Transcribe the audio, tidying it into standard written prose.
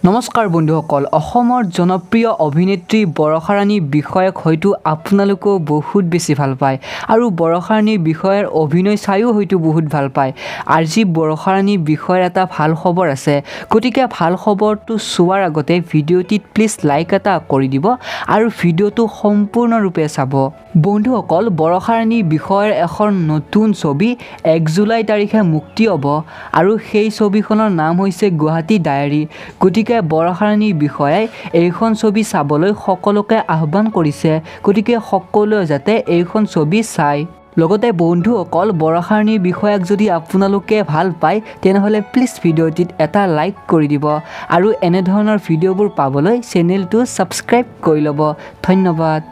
নমস্কাৰ বন্ধুসকল অসমৰ জনপ্ৰিয় অভিনেত্ৰী বৰষা ৰাণী বিষয়াক হয়তো আপোনালোকেও বহুত বেছি ভাল পায় আৰু বৰষা ৰাণী বিষয়াৰ অভিনয় চাইও হয়তো বহুত ভাল পায়। আজি বৰষা ৰাণী বিষয়াৰ এটা ভাল খবৰ আছে, গতিকে ভাল খবৰটো চোৱাৰ আগতে ভিডিঅ'টিত প্লিজ লাইক এটা কৰি দিব আৰু ভিডিঅ'টো সম্পূৰ্ণৰূপে চাব। বন্ধুসকল বৰষা ৰাণী বিষয়াৰ এখন নতুন ছবি 1 জুলাই তাৰিখে মুক্তি হ'ব আৰু সেই ছবিখনৰ নাম হৈছে গুৱাহাটী ডায়েৰী। গতিকে বৰষা ৰাণী বিষয়াই এইখন ছবি চাবলৈ সকলোকে আহ্বান কৰিছে, গতিকে সকলোৱে যাতে এইখন ছবি চায়। লগতে বন্ধুসকল বৰষা ৰাণী বিষয়াক যদি আপোনালোকে ভাল পায় তেনেহ'লে প্লিজ ভিডিঅ'টিত এটা লাইক কৰি দিব আৰু এনেধৰণৰ ভিডিঅ'বোৰ পাবলৈ চেনেলটো ছাবস্ক্ৰাইব কৰি ল'ব। ধন্যবাদ।